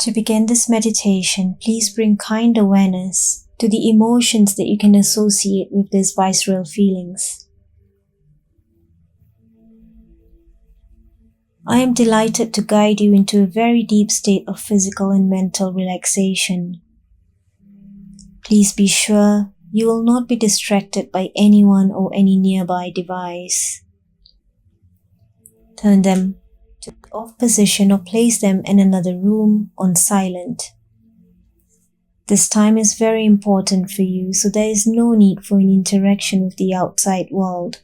To begin this meditation, please bring kind awareness to the emotions that you can associate with these visceral feelings. I am delighted to guide you into a very deep state of physical and mental relaxation. Please be sure you will not be distracted by anyone or any nearby device. Turn them to the off position or place them in another room on silent. This time is very important for you, so there is no need for any interaction with the outside world.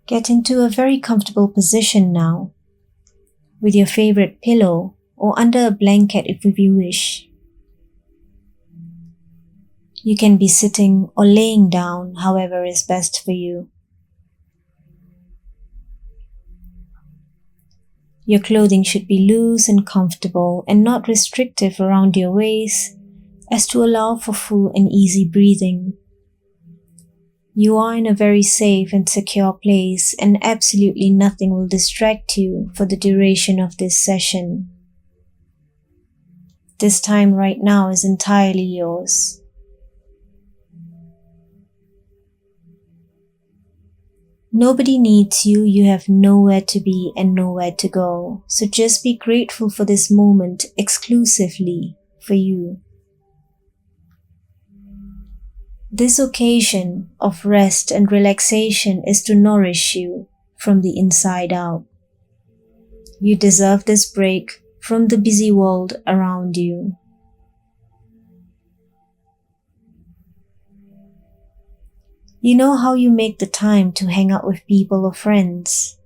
Get into a very comfortable position now, with your favorite pillow or under a blanket if you wish. You can be sitting or laying down, however is best for you. Your clothing should be loose and comfortable and not restrictive around your waist, as to allow for full and easy breathing. You are in a very safe and secure place, and absolutely nothing will distract you for the duration of this session. This time right now is entirely yours. Nobody needs you, you have nowhere to be and nowhere to go, so just be grateful for this moment exclusively for you. This occasion of rest and relaxation is to nourish you from the inside out. You deserve this break from the busy world around you. You know how you make the time to hang out with people or friends?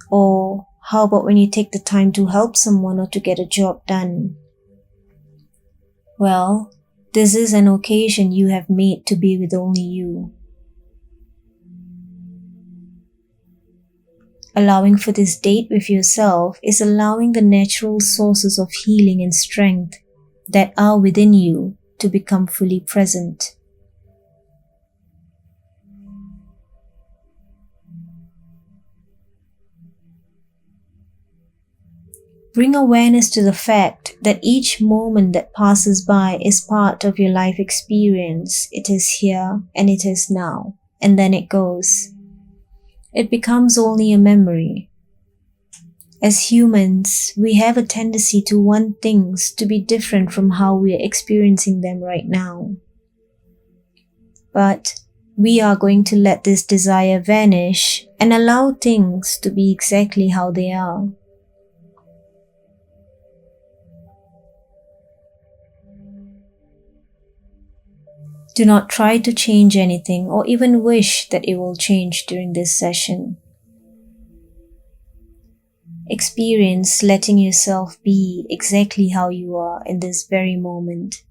Or how about when you take the time to help someone or to get a job done? Well, this is an occasion you have made to be with only you. Allowing for this date with yourself is allowing the natural sources of healing and strength that are within you to become fully present. Bring awareness to the fact that each moment that passes by is part of your life experience. It is here and it is now, and then it goes. It becomes only a memory. As humans, we have a tendency to want things to be different from how we are experiencing them right now. But we are going to let this desire vanish and allow things to be exactly how they are. Do not try to change anything or even wish that it will change during this session. Experience letting yourself be exactly how you are in this very moment.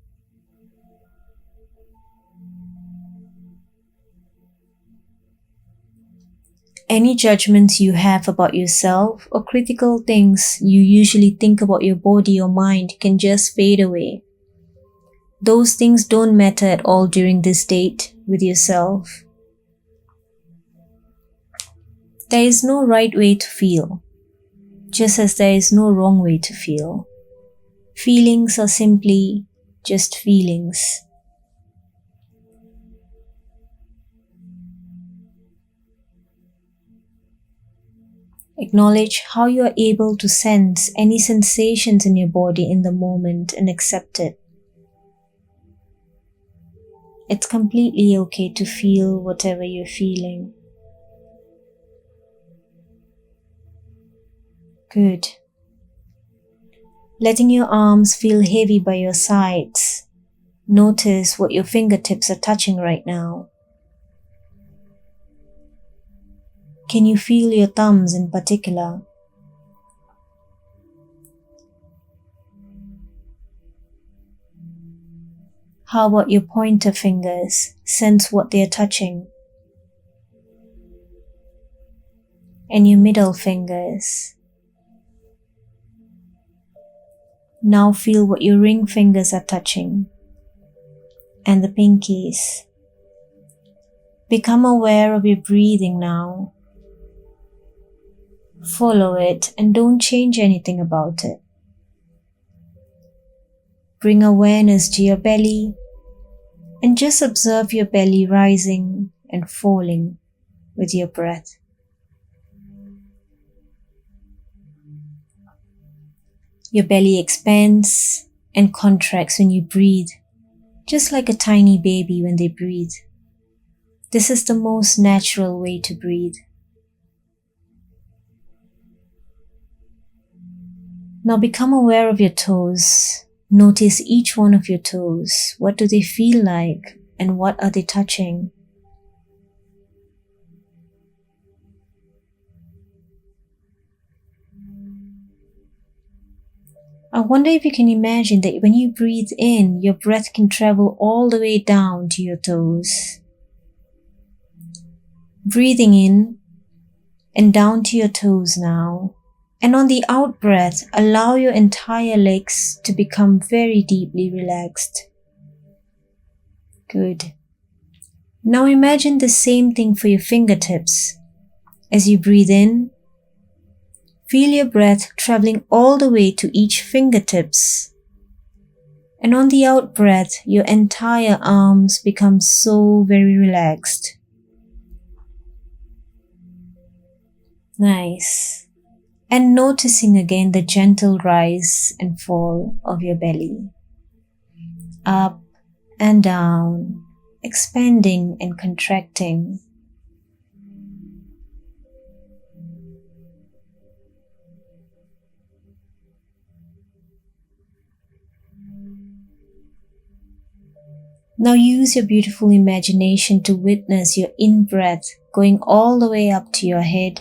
Any judgments you have about yourself or critical things you usually think about your body or mind can just fade away. Those things don't matter at all during this date with yourself. There is no right way to feel, just as there is no wrong way to feel. Feelings are simply just feelings. Acknowledge how you are able to sense any sensations in your body in the moment and accept it. It's completely okay to feel whatever you're feeling. Good. Letting your arms feel heavy by your sides. Notice what your fingertips are touching right now. Can you feel your thumbs in particular? How about your pointer fingers? Sense what they are touching. And your middle fingers. Now feel what your ring fingers are touching. And the pinkies. Become aware of your breathing now. Follow it and don't change anything about it. Bring awareness to your belly and just observe your belly rising and falling with your breath. Your belly expands and contracts when you breathe, just like a tiny baby when they breathe. This is the most natural way to breathe. Now become aware of your toes. Notice each one of your toes. What do they feel like and what are they touching? I wonder if you can imagine that when you breathe in, your breath can travel all the way down to your toes. Breathing in and down to your toes now. And on the out breath, allow your entire legs to become very deeply relaxed. Good. Now imagine the same thing for your fingertips. As you breathe in, feel your breath traveling all the way to each fingertips. And on the out breath, your entire arms become so very relaxed. Nice. And noticing again the gentle rise and fall of your belly. Up and down, expanding and contracting. Now use your beautiful imagination to witness your in-breath going all the way up to your head,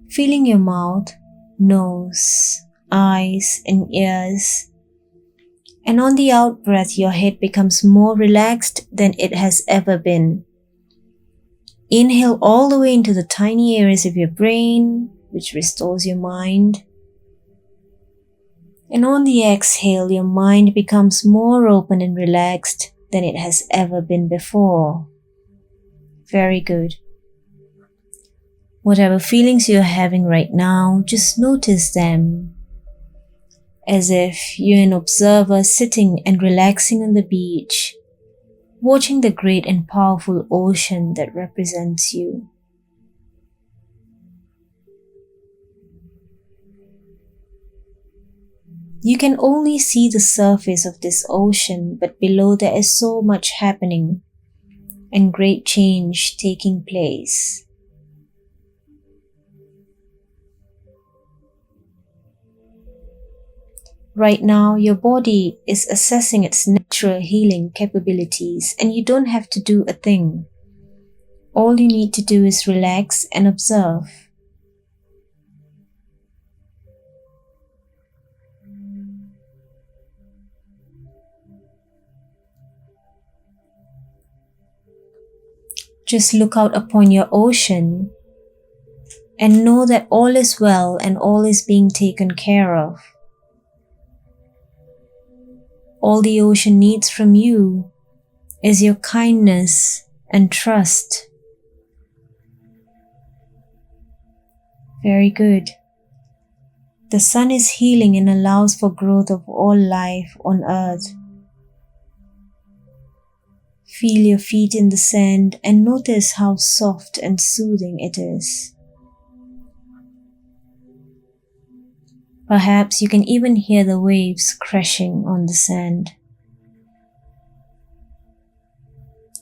feeling your mouth, nose, eyes, and ears. And on the out-breath, your head becomes more relaxed than it has ever been. Inhale all the way into the tiny areas of your brain, which restores your mind. And on the exhale, your mind becomes more open and relaxed than it has ever been before. Very good. Whatever feelings you're having right now, just notice them. As if you're an observer sitting and relaxing on the beach, watching the great and powerful ocean that represents you. You can only see the surface of this ocean, but below there is so much happening and great change taking place. Right now, your body is assessing its natural healing capabilities and you don't have to do a thing. All you need to do is relax and observe. Just look out upon your ocean and know that all is well and all is being taken care of. All the ocean needs from you is your kindness and trust. Very good. The sun is healing and allows for growth of all life on earth. Feel your feet in the sand and notice how soft and soothing it is. Perhaps you can even hear the waves crashing on the sand.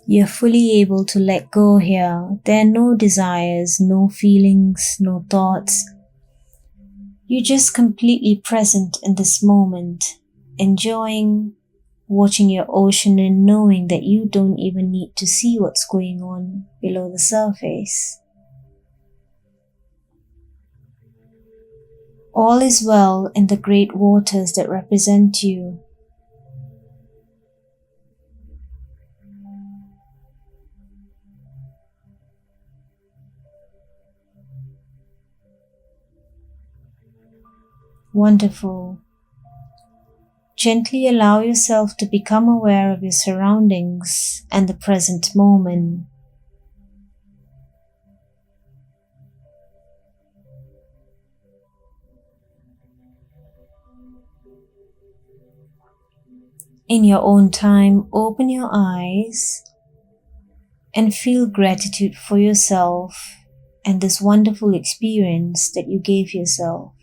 You're fully able to let go here. There are no desires, no feelings, no thoughts. You're just completely present in this moment, enjoying, watching your ocean and knowing that you don't even need to see what's going on below the surface. All is well in the great waters that represent you. Wonderful. Gently allow yourself to become aware of your surroundings and the present moment. In your own time, open your eyes and feel gratitude for yourself and this wonderful experience that you gave yourself.